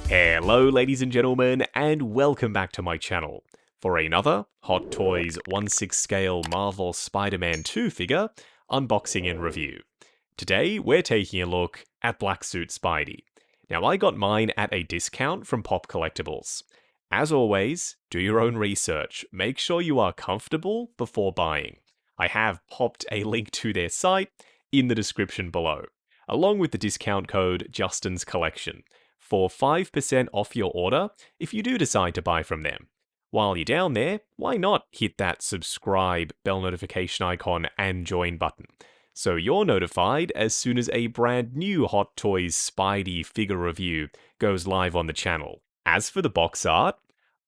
Hello ladies and gentlemen, and welcome back to my channel for another Hot Toys 1/6 scale Marvel Spider-Man 2 figure unboxing and review. Today we're taking a look at Black Suit Spidey. Now I got mine at a discount from Pop Collectibles. As always, do your own research, make sure you are comfortable before buying. I have popped a link to their site in the description below, along with the discount code Justin's Collection, for 5% off your order if you do decide to buy from them. While you're down there, why not hit that subscribe, bell notification icon, and join button, so you're notified as soon as a brand new Hot Toys Spidey figure review goes live on the channel. As for the box art,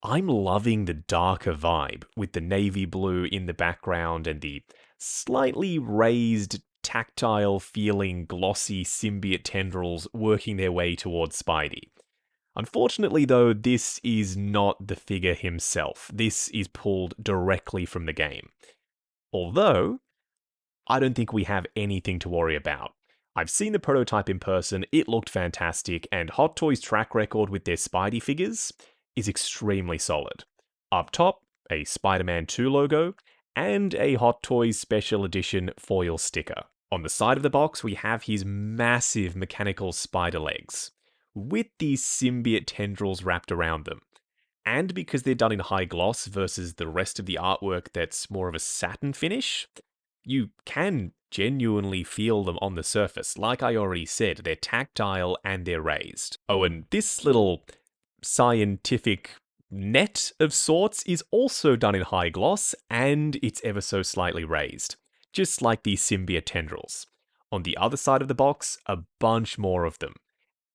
I'm loving the darker vibe with the navy blue in the background and the slightly raised, tactile feeling glossy symbiote tendrils working their way towards Spidey. Unfortunately though, this is not the figure himself. This is pulled directly from the game. Although, I don't think we have anything to worry about. I've seen the prototype in person, it looked fantastic, and Hot Toys' track record with their Spidey figures is extremely solid. Up top, a Spider-Man 2 logo, and a Hot Toys Special Edition foil sticker. On the side of the box, we have his massive mechanical spider legs, with these symbiote tendrils wrapped around them. And because they're done in high gloss versus the rest of the artwork that's more of a satin finish, you can genuinely feel them on the surface. Like I already said, they're tactile and they're raised. Oh, and this little scientific net of sorts is also done in high gloss, and it's ever so slightly raised, just like these symbiote tendrils. On the other side of the box, a bunch more of them,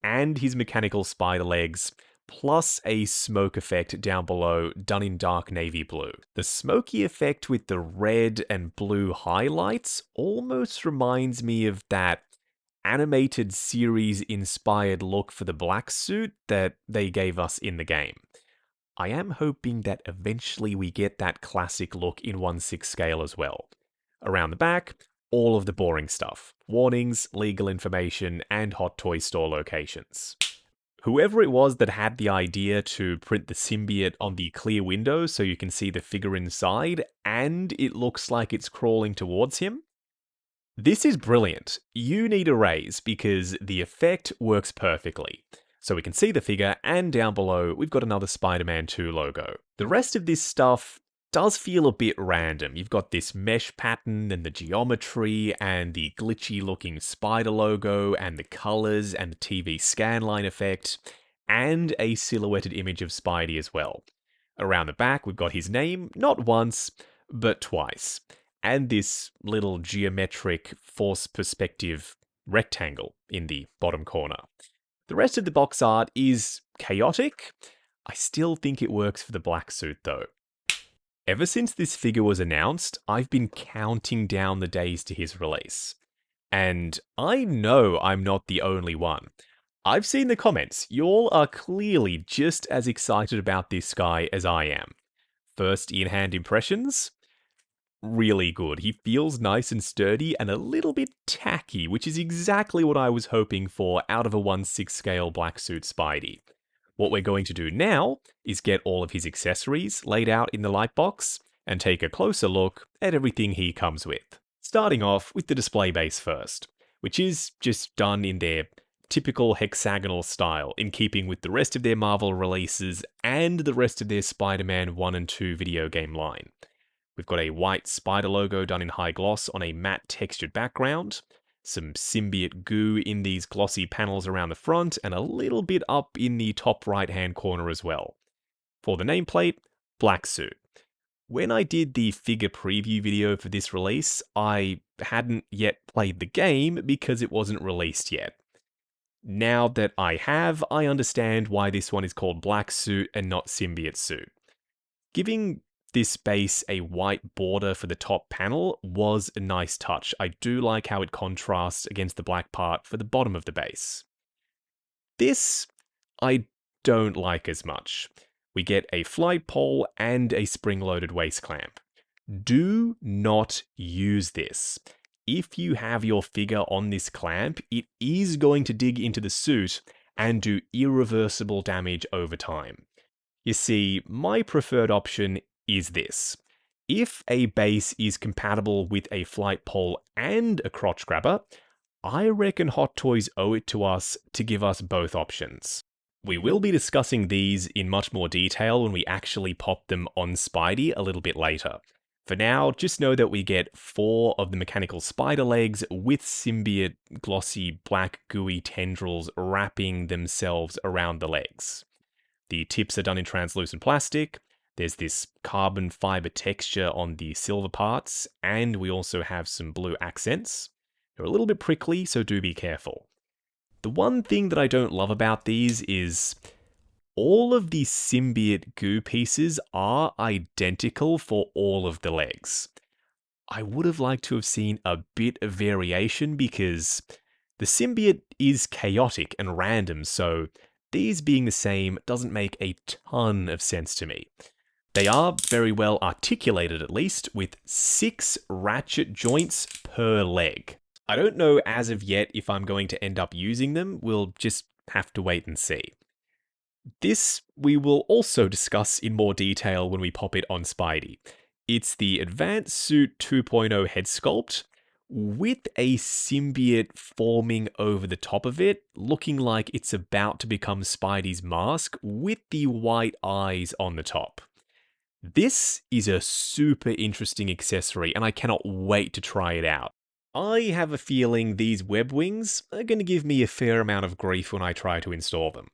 and his mechanical spider legs, plus a smoke effect down below done in dark navy blue. The smoky effect with the red and blue highlights almost reminds me of that animated series inspired look for the black suit that they gave us in the game. I am hoping that eventually we get that classic look in 1/6 scale as well. Around the back, all of the boring stuff. Warnings, legal information, and Hot Toy store locations. Whoever it was that had the idea to print the symbiote on the clear window so you can see the figure inside, and it looks like it's crawling towards him, this is brilliant. You need a raise because the effect works perfectly. So we can see the figure, and down below we've got another Spider-Man 2 logo. The rest of this stuff does feel a bit random. You've got this mesh pattern and the geometry and the glitchy looking spider logo and the colors and the TV scanline effect and a silhouetted image of Spidey as well. Around the back we've got his name, not once, but twice, and this little geometric force perspective rectangle in the bottom corner. The rest of the box art is chaotic. I still think it works for the black suit though. Ever since this figure was announced, I've been counting down the days to his release. And I know I'm not the only one. I've seen the comments. Y'all are clearly just as excited about this guy as I am. First in-hand impressions? Really good. He feels nice and sturdy and a little bit tacky, which is exactly what I was hoping for out of a 1/6 scale black suit Spidey. What we're going to do now is get all of his accessories laid out in the lightbox and take a closer look at everything he comes with. Starting off with the display base first, which is just done in their typical hexagonal style, in keeping with the rest of their Marvel releases and the rest of their Spider-Man 1 and 2 video game line. We've got a white spider logo done in high gloss on a matte textured background, some symbiote goo in these glossy panels around the front, and a little bit up in the top right hand corner as well. For the nameplate, black suit. When I did the figure preview video for this release, I hadn't yet played the game because it wasn't released yet. Now that I have, I understand why this one is called black suit and not symbiote suit. Giving this base a white border for the top panel was a nice touch. I do like how it contrasts against the black part for the bottom of the base. This, I don't like as much. We get a flight pole and a spring-loaded waist clamp. Do not use this. If you have your figure on this clamp, it is going to dig into the suit and do irreversible damage over time. You see, my preferred option is this. If a base is compatible with a flight pole and a crotch grabber, I reckon Hot Toys owe it to us to give us both options. We will be discussing these in much more detail when we actually pop them on Spidey a little bit later. For now, just know that we get 4 of the mechanical spider legs with symbiote glossy black gooey tendrils wrapping themselves around the legs. The tips are done in translucent plastic, there's this carbon fiber texture on the silver parts, and we also have some blue accents. They're a little bit prickly, so do be careful. The one thing that I don't love about these is all of the symbiote goo pieces are identical for all of the legs. I would have liked to have seen a bit of variation because the symbiote is chaotic and random, so these being the same doesn't make a ton of sense to me. They are very well articulated at least, with 6 ratchet joints per leg. I don't know as of yet if I'm going to end up using them, we'll just have to wait and see. This we will also discuss in more detail when we pop it on Spidey. It's the Advanced Suit 2.0 head sculpt, with a symbiote forming over the top of it, looking like it's about to become Spidey's mask with the white eyes on the top. This is a super interesting accessory, and I cannot wait to try it out. I have a feeling these web wings are going to give me a fair amount of grief when I try to install them.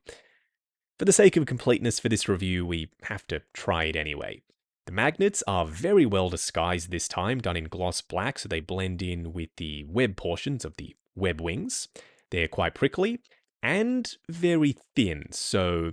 For the sake of completeness for this review, we have to try it anyway. The magnets are very well disguised this time, done in gloss black so they blend in with the web portions of the web wings. They're quite prickly and very thin, so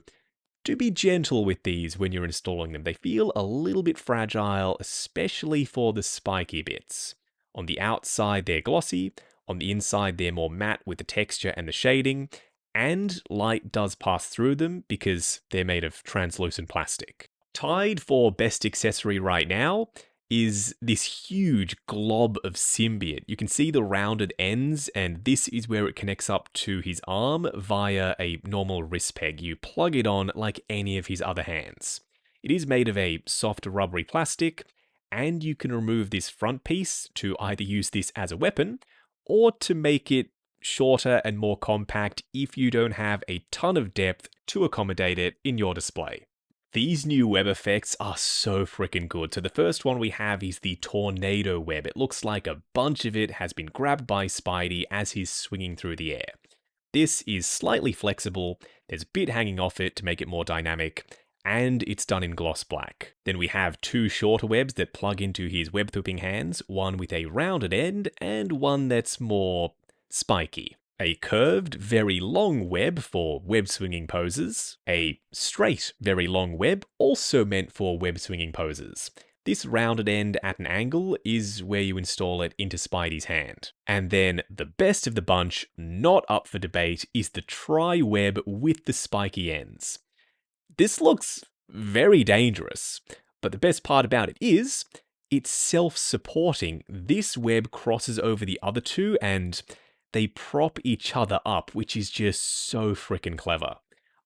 do be gentle with these when you're installing them. They feel a little bit fragile, especially for the spiky bits. On the outside, they're glossy. On the inside, they're more matte with the texture and the shading. And light does pass through them because they're made of translucent plastic. Tied for best accessory right now is this huge glob of symbiote. You can see the rounded ends, and this is where it connects up to his arm via a normal wrist peg. You plug it on like any of his other hands. It is made of a soft rubbery plastic, and you can remove this front piece to either use this as a weapon or to make it shorter and more compact if you don't have a ton of depth to accommodate it in your display. These new web effects are so freaking good. So the first one we have is the tornado web. It looks like a bunch of it has been grabbed by Spidey as he's swinging through the air. This is slightly flexible, there's a bit hanging off it to make it more dynamic, and it's done in gloss black. Then we have 2 shorter webs that plug into his web-thumping hands, one with a rounded end and one that's more spiky. A curved, very long web for web-swinging poses. A straight, very long web also meant for web-swinging poses. This rounded end at an angle is where you install it into Spidey's hand. And then the best of the bunch, not up for debate, is the tri-web with the spiky ends. This looks very dangerous, but the best part about it is it's self-supporting. This web crosses over the other 2 and they prop each other up, which is just so freaking clever.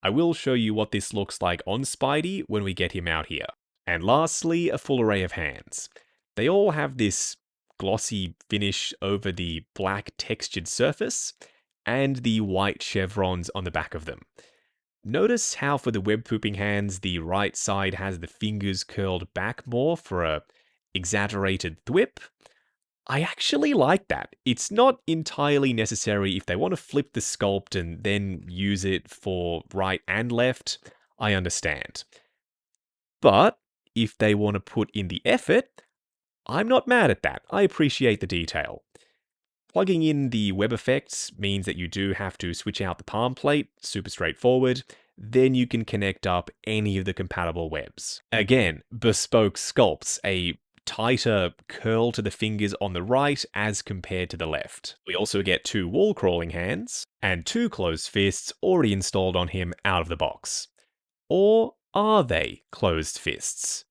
I will show you what this looks like on Spidey when we get him out here. And lastly, a full array of hands. They all have this glossy finish over the black textured surface and the white chevrons on the back of them. Notice how for the web-pooping hands, the right side has the fingers curled back more for a exaggerated thwip? I actually like that. It's not entirely necessary if they want to flip the sculpt and then use it for right and left, I understand. But if they want to put in the effort, I'm not mad at that. I appreciate the detail. Plugging in the web effects means that you do have to switch out the palm plate, super straightforward. Then you can connect up any of the compatible webs. Again, bespoke sculpts, a tighter curl to the fingers on the right as compared to the left. We also get 2 wall crawling hands and 2 closed fists already installed on him out of the box. Or are they closed fists?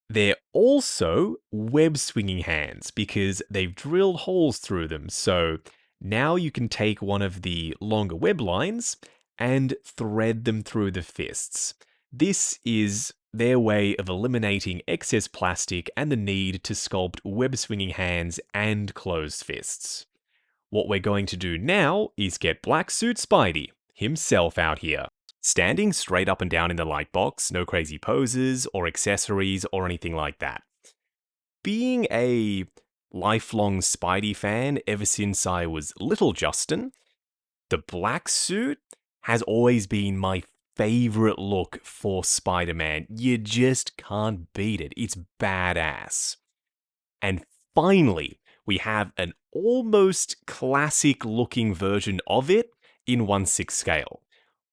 They're also web swinging hands because they've drilled holes through them, so Now you can take one of the longer web lines and thread them through the fists. This is their way of eliminating excess plastic and the need to sculpt web-swinging hands and closed fists. What we're going to do now is get Black Suit Spidey himself out here. Standing straight up and down in the light box, no crazy poses or accessories or anything like that. Being a lifelong Spidey fan ever since I was little Justin, the black suit has always been my favorite look for Spider-Man. You just can't beat it. It's badass. And finally, we have an almost classic looking version of it in 1/6 scale.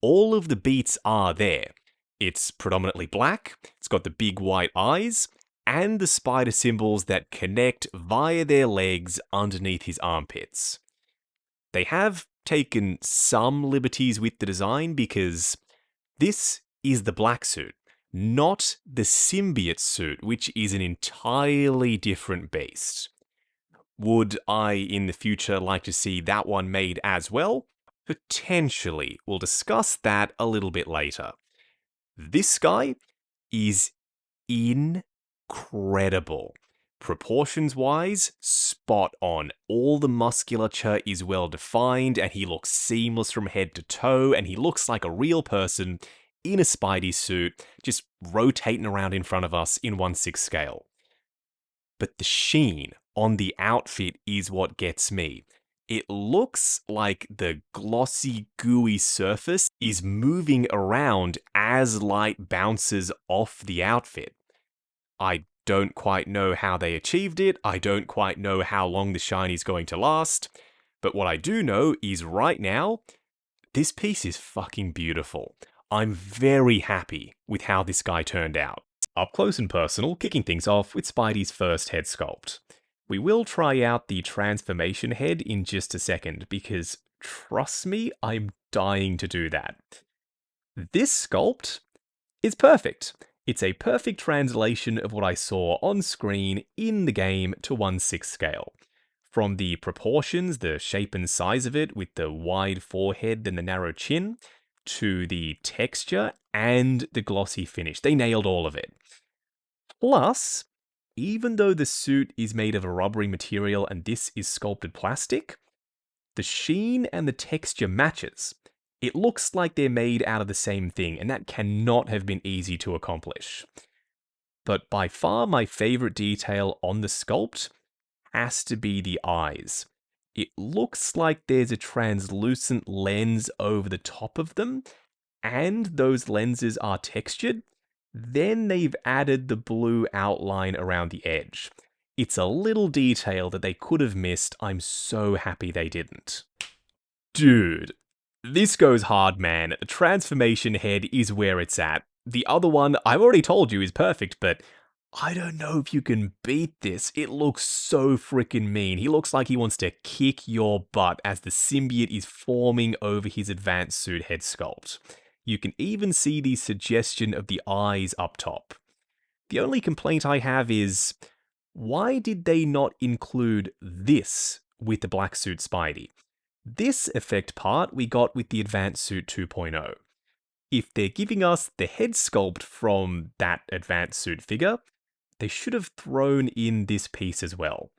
All of the beats are there. It's predominantly black, it's got the big white eyes, and the spider symbols that connect via their legs underneath his armpits. They have taken some liberties with the design because this is the black suit, not the symbiote suit, which is an entirely different beast. Would I, in the future, like to see that one made as well? Potentially. We'll discuss that a little bit later. This guy is incredible. Proportions-wise, spot on. All the musculature is well defined, and he looks seamless from head to toe, and he looks like a real person in a Spidey suit, just rotating around in front of us in 1/6 scale. But the sheen on the outfit is what gets me. It looks like the glossy, gooey surface is moving around as light bounces off the outfit. I don't quite know how they achieved it, I don't quite know how long the shine is going to last, but what I do know is right now, this piece is fucking beautiful. I'm very happy with how this guy turned out. Up close and personal, kicking things off with Spidey's first head sculpt. We will try out the transformation head in just a second, because trust me, I'm dying to do that. This sculpt is perfect. It's a perfect translation of what I saw on screen in the game to 1/6 scale. From the proportions, the shape and size of it, with the wide forehead and the narrow chin, to the texture and the glossy finish. They nailed all of it. Plus, even though the suit is made of a rubbery material and this is sculpted plastic, the sheen and the texture matches. It looks like they're made out of the same thing, and that cannot have been easy to accomplish. But by far my favorite detail on the sculpt has to be the eyes. It looks like there's a translucent lens over the top of them, and those lenses are textured. Then they've added the blue outline around the edge. It's a little detail that they could have missed. I'm so happy they didn't. Dude, this goes hard, man. The transformation head is where it's at. The other one, I've already told you, is perfect, but I don't know if you can beat this. It looks so freaking mean. He looks like he wants to kick your butt as the symbiote is forming over his advanced suit head sculpt. You can even see the suggestion of the eyes up top. The only complaint I have is, why did they not include this with the Black Suit Spidey? This effect part we got with the Advanced Suit 2.0. If they're giving us the head sculpt from that Advanced Suit figure, they should have thrown in this piece as well.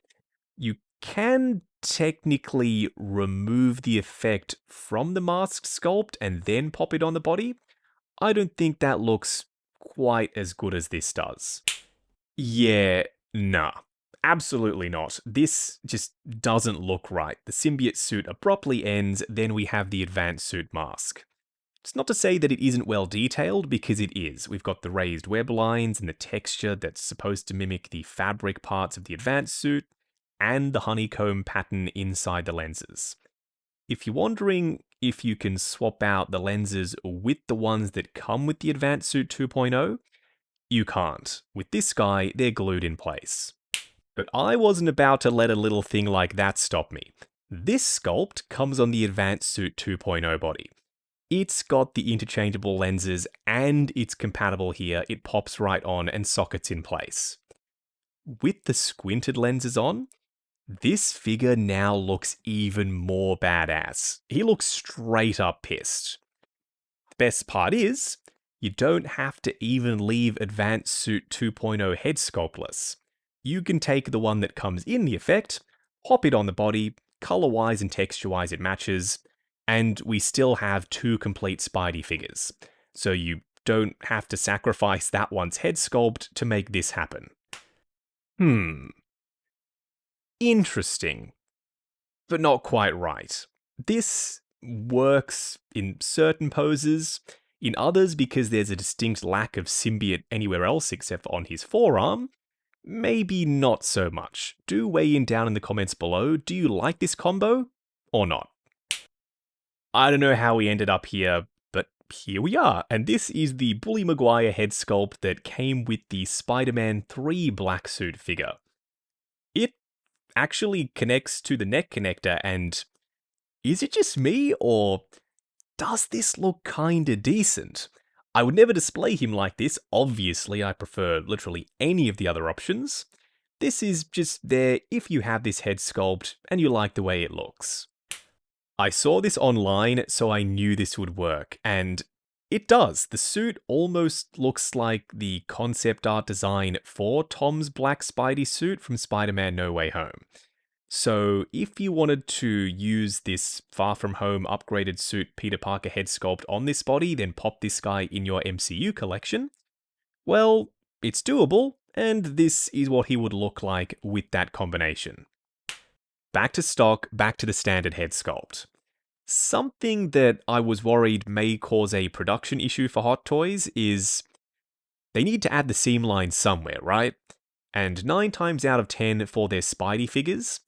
You can technically remove the effect from the mask sculpt and then pop it on the body. I don't think that looks quite as good as this does. Yeah, nah. Absolutely not. This just doesn't look right. The symbiote suit abruptly ends, then we have the advanced suit mask. It's not to say that it isn't well detailed, because it is. We've got the raised web lines and the texture that's supposed to mimic the fabric parts of the advanced suit, and the honeycomb pattern inside the lenses. If you're wondering if you can swap out the lenses with the ones that come with the Advanced Suit 2.0, you can't. With this guy, they're glued in place. But I wasn't about to let a little thing like that stop me. This sculpt comes on the Advanced Suit 2.0 body. It's got the interchangeable lenses and it's compatible here. It pops right on and sockets in place. With the squinted lenses on, This figure now looks even more badass. He looks straight up pissed. The best part is, you don't have to even leave Advanced Suit 2.0 head sculptless. You can take the one that comes in the effect, pop it on the body, color-wise and texture-wise it matches, and we still have two complete Spidey figures. So you don't have to sacrifice that one's head sculpt to make this happen. Interesting, but not quite right. This works in certain poses, in others because there's a distinct lack of symbiote anywhere else except for on his forearm. Maybe not so much. Do weigh in down in the comments below. Do you like this combo or not? I don't know how we ended up here, but here we are. And this is the Bully Maguire head sculpt that came with the Spider-Man 3 black suit figure. It actually connects to the neck connector, and is it just me, or does this look kinda decent? I would never display him like this. Obviously, I prefer literally any of the other options. This is just there if you have this head sculpt and you like the way it looks. I saw this online, so I knew this would work, and it does. The suit almost looks like the concept art design for Tom's black Spidey suit from Spider-Man No Way Home. So if you wanted to use this Far From Home upgraded suit Peter Parker head sculpt on this body, then pop this guy in your MCU collection, well, it's doable, and this is what he would look like with that combination. Back to stock, back to the standard head sculpt. Something that I was worried may cause a production issue for Hot Toys is they need to add the seam line somewhere, right? And 9 times out of 10 for their Spidey figures,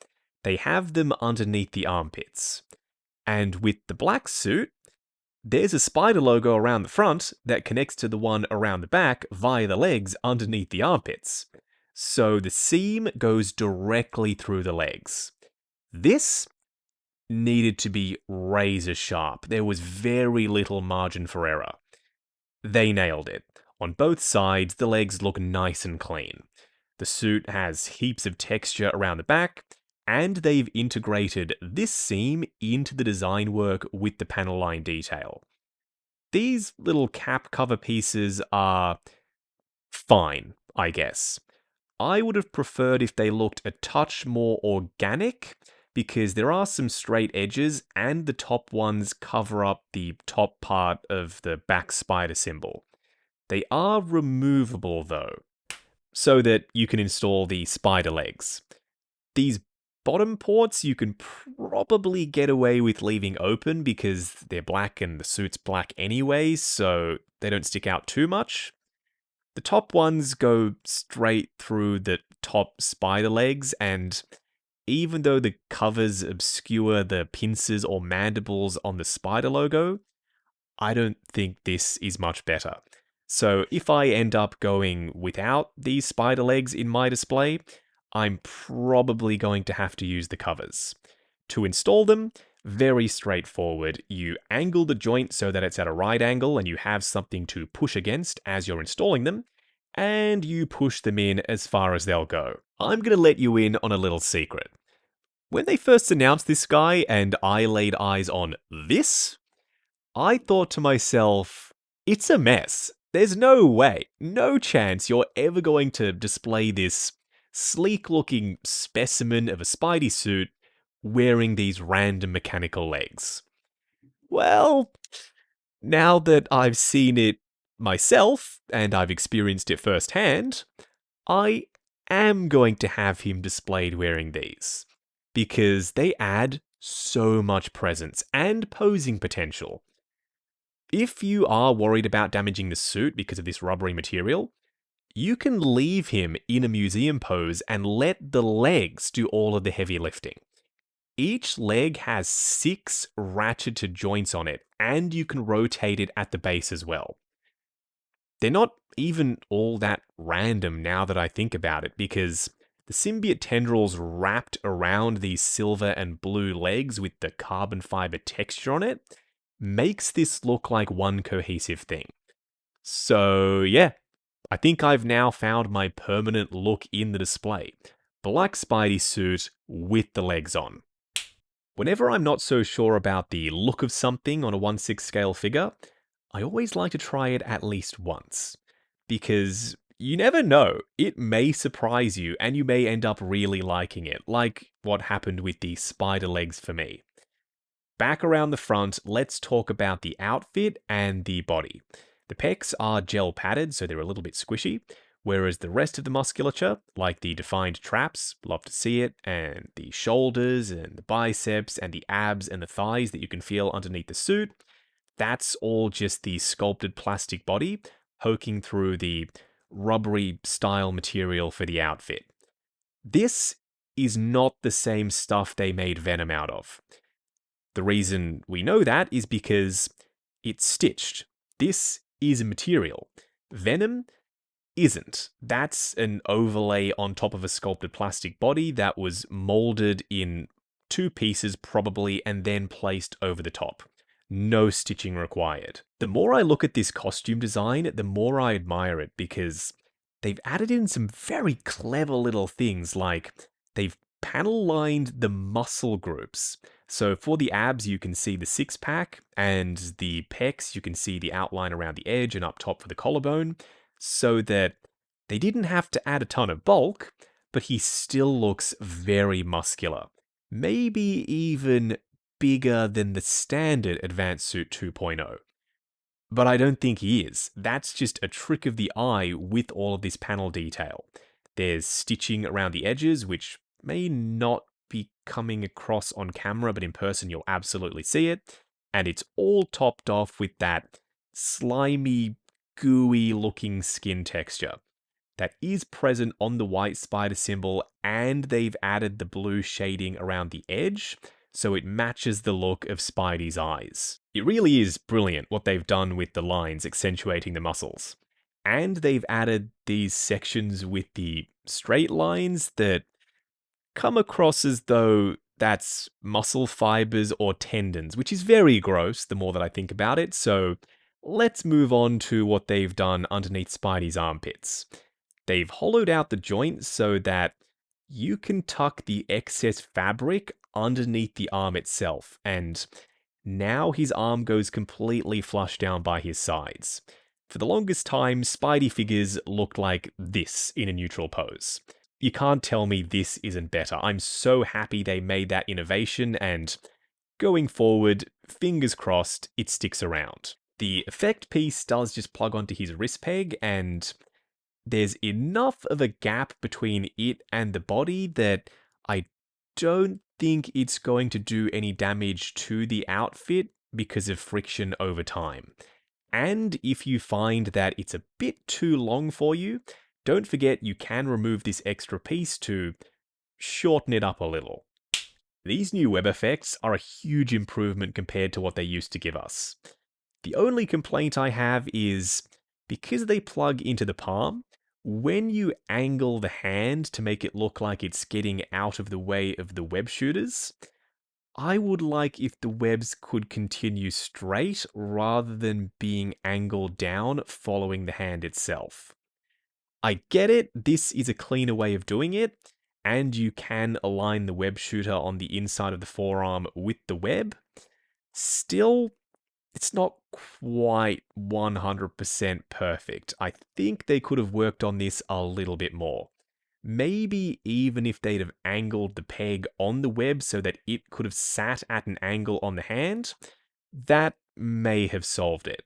they have them underneath the armpits. And with the black suit, there's a spider logo around the front that connects to the one around the back via the legs underneath the armpits. So the seam goes directly through the legs. This needed to be razor sharp. There was very little margin for error. They nailed it. On both sides, the legs look nice and clean. The suit has heaps of texture around the back, and they've integrated this seam into the design work with the panel line detail. These little cap cover pieces are fine, I guess. I would have preferred if they looked a touch more organic, because there are some straight edges and the top ones cover up the top part of the back spider symbol. They are removable though, so that you can install the spider legs. These bottom ports you can probably get away with leaving open because they're black and the suit's black anyway, so they don't stick out too much. The top ones go straight through the top spider legs, and even though the covers obscure the pincers or mandibles on the spider logo, I don't think this is much better. So if I end up going without these spider legs in my display, I'm probably going to have to use the covers. To install them, very straightforward. You angle the joint so that it's at a right angle and you have something to push against as you're installing them, and you push them in as far as they'll go. I'm going to let you in on a little secret. When they first announced this guy and I laid eyes on this, I thought to myself, it's a mess. There's no way, no chance you're ever going to display this sleek-looking specimen of a Spidey suit wearing these random mechanical legs. Well, now that I've seen it myself, and I've experienced it firsthand, I am going to have him displayed wearing these, because they add so much presence and posing potential. If you are worried about damaging the suit because of this rubbery material, you can leave him in a museum pose and let the legs do all of the heavy lifting. Each leg has 6 ratcheted joints on it, and you can rotate it at the base as well. They're not even all that random now that I think about it, because the symbiote tendrils wrapped around these silver and blue legs with the carbon fiber texture on it makes this look like one cohesive thing. So yeah, I think I've now found my permanent look in the display. black Spidey suit with the legs on. Whenever I'm not so sure about the look of something on a 1/6 scale figure, I always like to try it at least once. Because you never know, it may surprise you and you may end up really liking it, like what happened with the spider legs for me. Back around the front, let's talk about the outfit and the body. The pecs are gel padded, so they're a little bit squishy, whereas the rest of the musculature, like the defined traps, love to see it, and the shoulders and the biceps and the abs and the thighs that you can feel underneath the suit, that's all just the sculpted plastic body poking through the rubbery style material for the outfit. This is not the same stuff they made Venom out of. The reason we know that is because it's stitched. This is a material. Venom isn't. That's an overlay on top of a sculpted plastic body that was molded in 2 pieces probably and then placed over the top. No stitching required. The more I look at this costume design, the more I admire it because they've added in some very clever little things like they've panel lined the muscle groups. So for the abs, you can see the 6-pack, and the pecs, you can see the outline around the edge and up top for the collarbone, so that they didn't have to add a ton of bulk, but he still looks very muscular. Maybe even bigger than the standard Advanced Suit 2.0. But I don't think he is. That's just a trick of the eye with all of this panel detail. There's stitching around the edges, which may not be coming across on camera, but in person you'll absolutely see it. And it's all topped off with that slimy, gooey looking skin texture that is present on the white spider symbol, and they've added the blue shading around the edge, so it matches the look of Spidey's eyes. It really is brilliant what they've done with the lines accentuating the muscles. And they've added these sections with the straight lines that come across as though that's muscle fibers or tendons, which is very gross the more that I think about it, so let's move on to what they've done underneath Spidey's armpits. They've hollowed out the joint so that you can tuck the excess fabric underneath the arm itself, and now his arm goes completely flush down by his sides. For the longest time, Spidey figures looked like this in a neutral pose. You can't tell me this isn't better. I'm so happy they made that innovation, and going forward, fingers crossed, it sticks around. The effect piece does just plug onto his wrist peg, and there's enough of a gap between it and the body that I don't think it's going to do any damage to the outfit because of friction over time. And if you find that it's a bit too long for you, don't forget you can remove this extra piece to shorten it up a little. These new web effects are a huge improvement compared to what they used to give us. The only complaint I have is, because they plug into the palm, when you angle the hand to make it look like it's getting out of the way of the web shooters, I would like if the webs could continue straight rather than being angled down following the hand itself. I get it, this is a cleaner way of doing it, and you can align the web shooter on the inside of the forearm with the web. Still, it's not quite 100% perfect. I think they could have worked on this a little bit more. Maybe even if they'd have angled the peg on the web so that it could have sat at an angle on the hand, that may have solved it.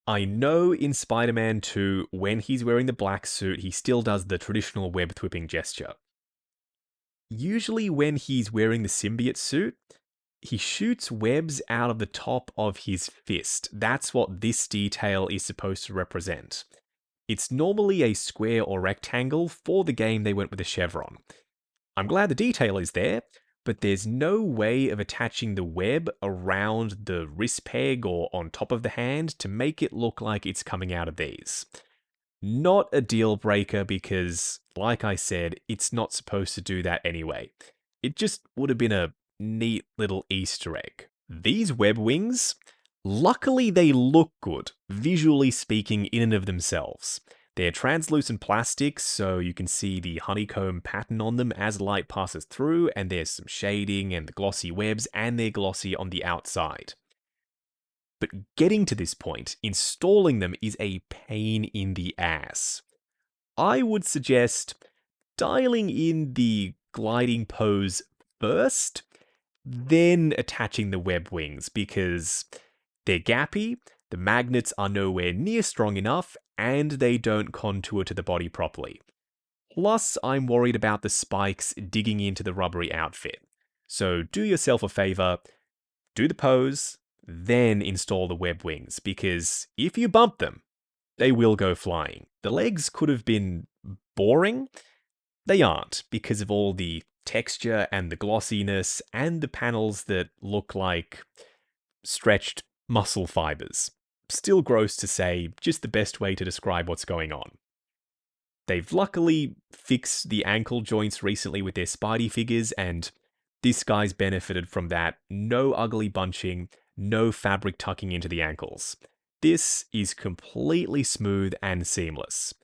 I know in Spider-Man 2, when he's wearing the black suit, he still does the traditional web thwipping gesture. Usually when he's wearing the symbiote suit, he shoots webs out of the top of his fist. That's what this detail is supposed to represent. It's normally a square or rectangle. For the game, they went with a chevron. I'm glad the detail is there, but there's no way of attaching the web around the wrist peg or on top of the hand to make it look like it's coming out of these. Not a deal breaker because, like I said, it's not supposed to do that anyway. It just would have been a neat little Easter egg. These web wings, luckily they look good, visually speaking, in and of themselves. They're translucent plastics, so you can see the honeycomb pattern on them as light passes through, and there's some shading and the glossy webs, and they're glossy on the outside. But getting to this point, installing them is a pain in the ass. I would suggest dialing in the gliding pose first, then attaching the web wings, because they're gappy, the magnets are nowhere near strong enough, and they don't contour to the body properly. Plus, I'm worried about the spikes digging into the rubbery outfit. So do yourself a favor, do the pose, then install the web wings, because if you bump them, they will go flying. The legs could have been boring. They aren't, because of all the texture and the glossiness and the panels that look like stretched muscle fibers. Still gross to say, just the best way to describe what's going on. They've luckily fixed the ankle joints recently with their Spidey figures, and this guy's benefited from that. No ugly bunching, no fabric tucking into the ankles. This is completely smooth and seamless.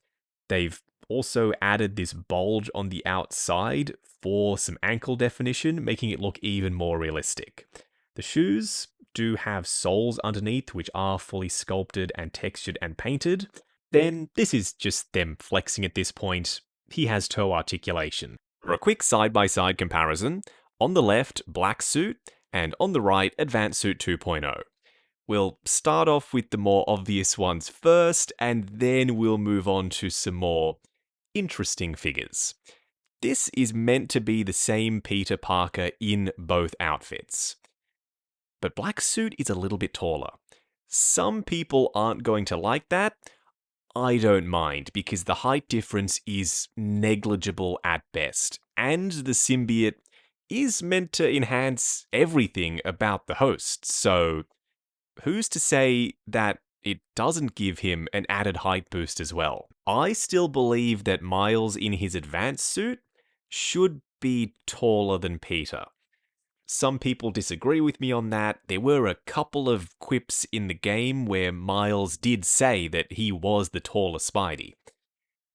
They've also added this bulge on the outside for some ankle definition, making it look even more realistic. The shoes do have soles underneath, which are fully sculpted and textured and painted. Then this is just them flexing at this point. He has toe articulation. For a quick side-by-side comparison, on the left, Black Suit, and on the right, Advanced Suit 2.0. We'll start off with the more obvious ones first, and then we'll move on to some more interesting figures. This is meant to be the same Peter Parker in both outfits. But Black Suit is a little bit taller. Some people aren't going to like that. I don't mind, because the height difference is negligible at best, and the symbiote is meant to enhance everything about the host, so who's to say that it doesn't give him an added height boost as well? I still believe that Miles in his advanced suit should be taller than Peter. Some people disagree with me on that. There were a couple of quips in the game where Miles did say that he was the taller Spidey.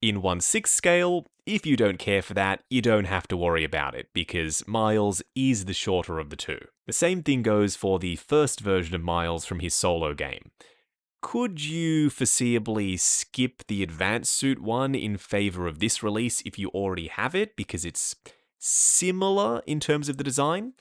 In 1/6 scale, if you don't care for that, you don't have to worry about it, because Miles is the shorter of the two. The same thing goes for the first version of Miles from his solo game. Could you foreseeably skip the advanced suit one in favor of this release if you already have it, because it's similar in terms of the design?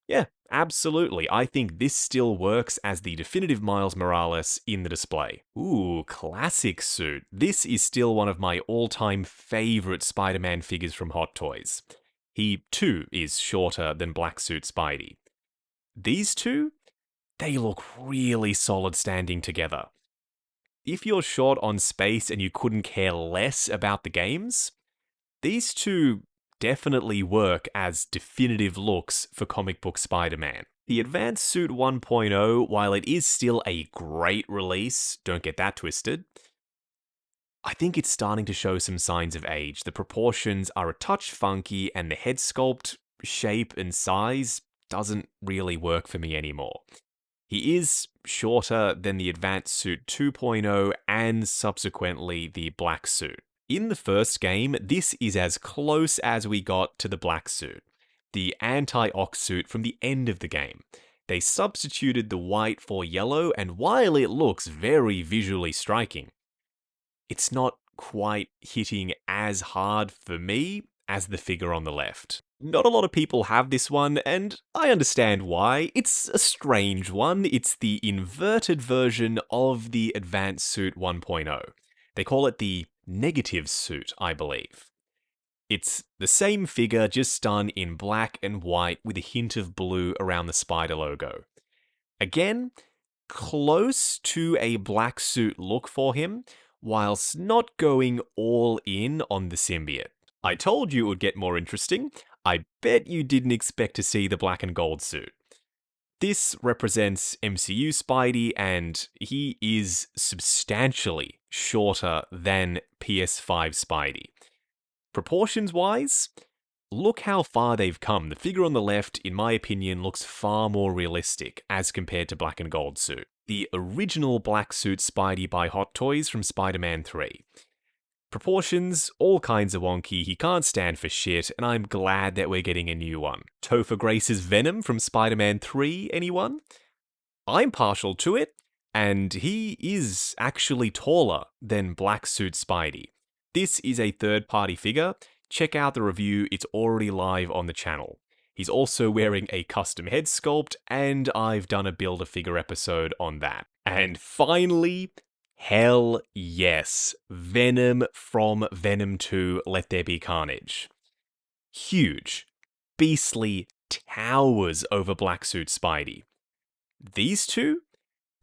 Yeah, absolutely. I think this still works as the definitive Miles Morales in the display. Ooh, classic suit. This is still one of my all-time favorite Spider-Man figures from Hot Toys. He, too, is shorter than Black Suit Spidey. These two? They look really solid standing together. If you're short on space and you couldn't care less about the games, these two definitely work as definitive looks for comic book Spider-Man. The Advanced Suit 1.0, while it is still a great release, don't get that twisted, I think it's starting to show some signs of age. The proportions are a touch funky, and the head sculpt, shape, and size doesn't really work for me anymore. He is shorter than the Advanced Suit 2.0 and subsequently the Black Suit. In the first game, this is as close as we got to the Black Suit, the anti-Ox suit from the end of the game. They substituted the white for yellow, and while it looks very visually striking, it's not quite hitting as hard for me as the figure on the left. Not a lot of people have this one, and I understand why. It's a strange one. It's the inverted version of the Advanced Suit 1.0. They call it the Negative Suit, I believe. It's the same figure, just done in black and white with a hint of blue around the spider logo. Again, close to a Black Suit look for him, whilst not going all in on the symbiote. I told you it would get more interesting. I bet you didn't expect to see the black and gold suit. This represents MCU Spidey, and he is substantially shorter than PS5 Spidey. Proportions-wise, look how far they've come. The figure on the left, in my opinion, looks far more realistic as compared to black and gold suit. The original black suit Spidey by Hot Toys from Spider-Man 3. proportions, all kinds of wonky, he can't stand for shit, and I'm glad that we're getting a new one. Topher Grace's Venom from Spider-Man 3, anyone? I'm partial to it, and he is actually taller than Black Suit Spidey. This is a third-party figure. Check out the review, it's already live on the channel. He's also wearing a custom head sculpt, and I've done a Build-A-Figure episode on that. And finally, hell yes, Venom from Venom 2 Let There Be Carnage. Huge, beastly, towers over Black Suit Spidey. These two,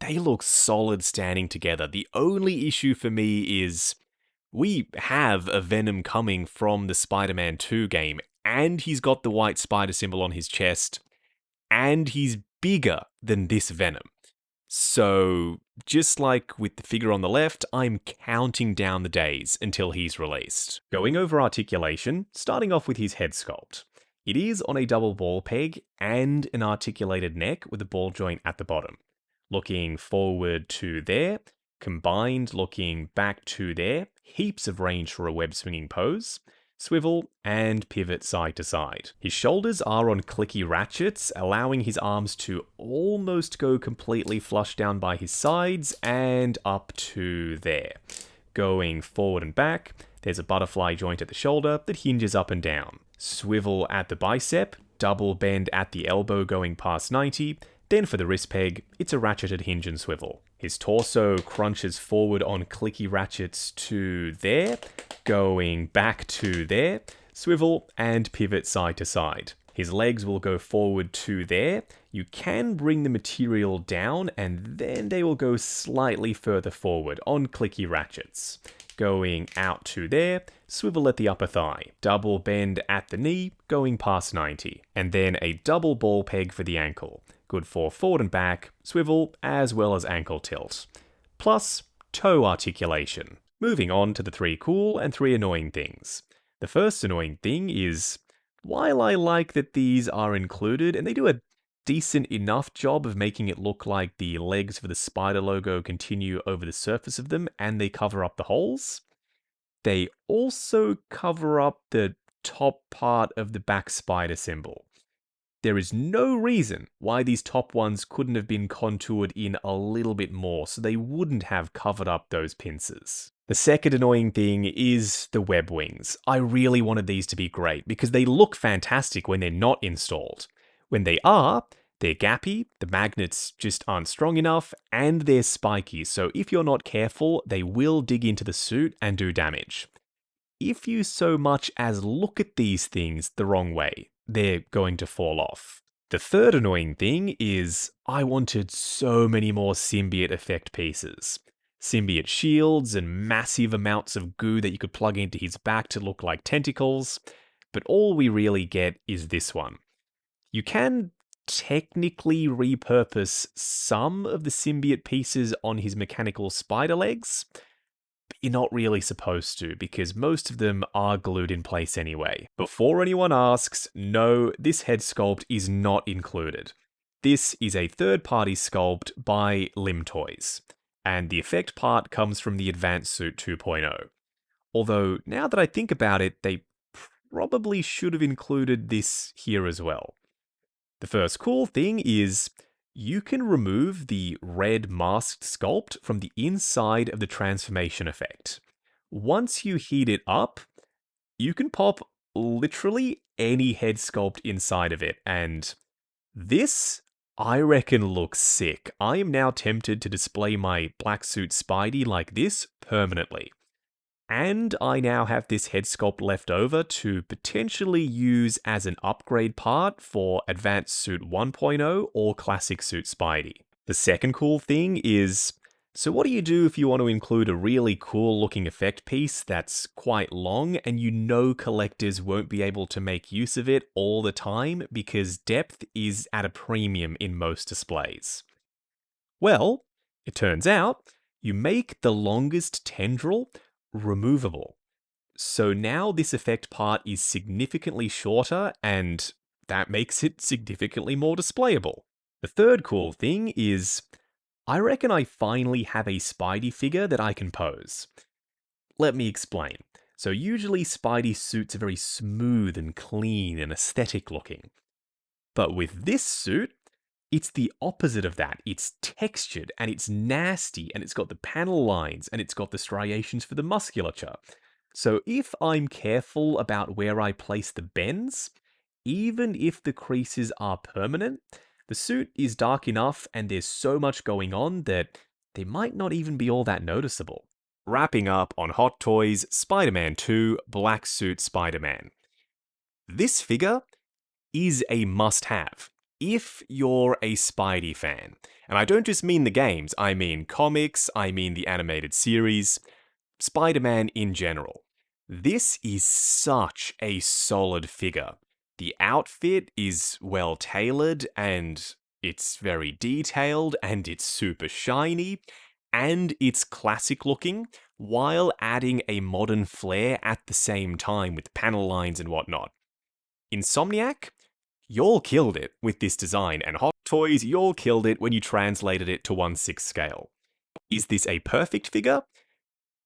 they look solid standing together. The only issue for me is we have a Venom coming from the Spider-Man 2 game, and he's got the white spider symbol on his chest, and he's bigger than this Venom. So, just like with the figure on the left, I'm counting down the days until he's released. Going over articulation, starting off with his head sculpt. It is on a double ball peg and an articulated neck with a ball joint at the bottom. Looking forward to there, combined looking back to there, heaps of range for a web swinging pose, swivel, and pivot side to side. His shoulders are on clicky ratchets, allowing his arms to almost go completely flush down by his sides and up to there. Going forward and back, there's a butterfly joint at the shoulder that hinges up and down. Swivel at the bicep, double bend at the elbow going past 90, then for the wrist peg, it's a ratcheted hinge and swivel. His torso crunches forward on clicky ratchets to there, going back to there, swivel and pivot side to side. His legs will go forward to there. You can bring the material down and then they will go slightly further forward on clicky ratchets. Going out to there, swivel at the upper thigh, double bend at the knee, going past 90, and then a double ball peg for the ankle. Good for forward and back, swivel, as well as ankle tilt. Plus, toe articulation. Moving on to the 3 cool and 3 annoying things. The first annoying thing is, while I like that these are included, and they do a decent enough job of making it look like the legs for the spider logo continue over the surface of them and they cover up the holes, they also cover up the top part of the back spider symbol. There is no reason why these top ones couldn't have been contoured in a little bit more so they wouldn't have covered up those pincers. The second annoying thing is the web wings. I really wanted these to be great because they look fantastic when they're not installed. When they are, they're gappy, the magnets just aren't strong enough, and they're spiky, so if you're not careful, they will dig into the suit and do damage. If you so much as look at these things the wrong way, they're going to fall off. The third annoying thing is I wanted so many more symbiote effect pieces. Symbiote shields and massive amounts of goo that you could plug into his back to look like tentacles, but all we really get is this one. You can technically repurpose some of the symbiote pieces on his mechanical spider legs, but you're not really supposed to because most of them are glued in place anyway. Before anyone asks, no, this head sculpt is not included. This is a third-party sculpt by Limb Toys, and the effect part comes from the Advanced Suit 2.0. Although, now that I think about it, they probably should have included this here as well. The first cool thing is you can remove the red masked sculpt from the inside of the transformation effect. Once you heat it up, you can pop literally any head sculpt inside of it, and this, I reckon, looks sick. I am now tempted to display my Black Suit Spidey like this permanently. And I now have this head sculpt left over to potentially use as an upgrade part for Advanced Suit 1.0 or Classic Suit Spidey. The second cool thing is, so what do you do if you want to include a really cool looking effect piece that's quite long and you know collectors won't be able to make use of it all the time because depth is at a premium in most displays? Well, it turns out you make the longest tendril removable. So now this effect part is significantly shorter and that makes it significantly more displayable. The third cool thing is, I reckon I finally have a Spidey figure that I can pose. Let me explain. So usually Spidey suits are very smooth and clean and aesthetic looking. But with this suit, it's the opposite of that. It's textured and it's nasty and it's got the panel lines and it's got the striations for the musculature. So if I'm careful about where I place the bends, even if the creases are permanent, the suit is dark enough and there's so much going on that they might not even be all that noticeable. Wrapping up on Hot Toys Spider-Man 2 Black Suit Spider-Man. This figure is a must-have if you're a Spidey fan. And I don't just mean the games, I mean comics, I mean the animated series, Spider-Man in general. This is such a solid figure. The outfit is well tailored and it's very detailed and it's super shiny and it's classic looking while adding a modern flair at the same time with panel lines and whatnot. Insomniac, y'all killed it with this design, and Hot Toys, y'all killed it when you translated it to 1/6 scale. Is this a perfect figure?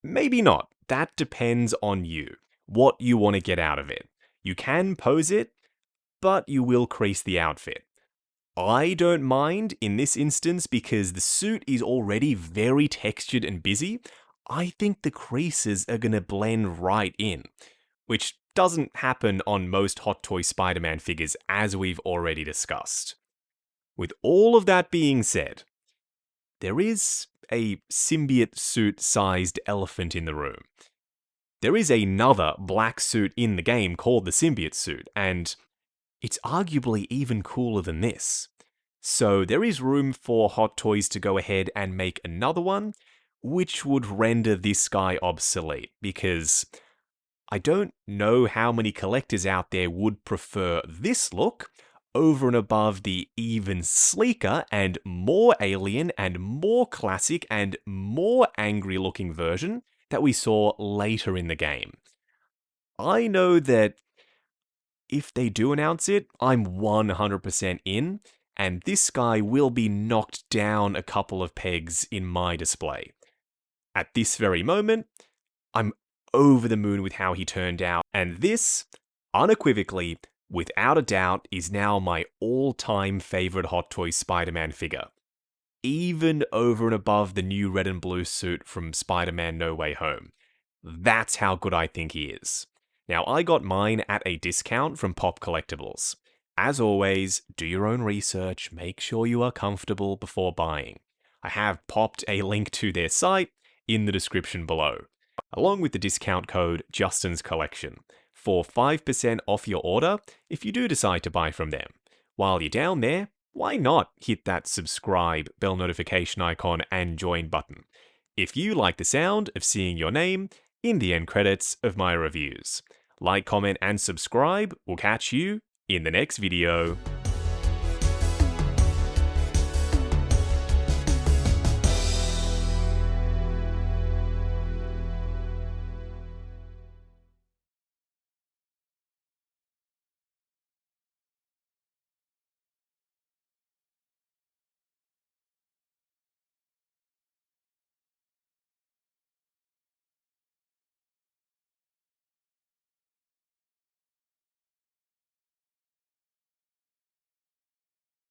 Maybe not. That depends on you, what you want to get out of it. You can pose it, but you will crease the outfit. I don't mind in this instance because the suit is already very textured and busy. I think the creases are going to blend right in, which doesn't happen on most Hot Toy Spider-Man figures as we've already discussed. With all of that being said, there is a symbiote suit-sized elephant in the room. There is another black suit in the game called the symbiote suit, and it's arguably even cooler than this. So there is room for Hot Toys to go ahead and make another one, which would render this guy obsolete, because I don't know how many collectors out there would prefer this look over and above the even sleeker and more alien and more classic and more angry looking version that we saw later in the game. I know that if they do announce it, I'm 100% in, and this guy will be knocked down a couple of pegs in my display. At this very moment, I'm over the moon with how he turned out, and this, unequivocally, without a doubt, is now my all-time favorite Hot Toys Spider-Man figure. Even over and above the new red and blue suit from Spider-Man No Way Home. That's how good I think he is. Now, I got mine at a discount from Pop Collectibles. As always, do your own research, make sure you are comfortable before buying. I have popped a link to their site in the description below, along with the discount code Justin's Collection, for 5% off your order if you do decide to buy from them. While you're down there, why not hit that subscribe, bell notification icon, and join button, if you like the sound of seeing your name in the end credits of my reviews. Like, comment, and subscribe. We'll catch you in the next video.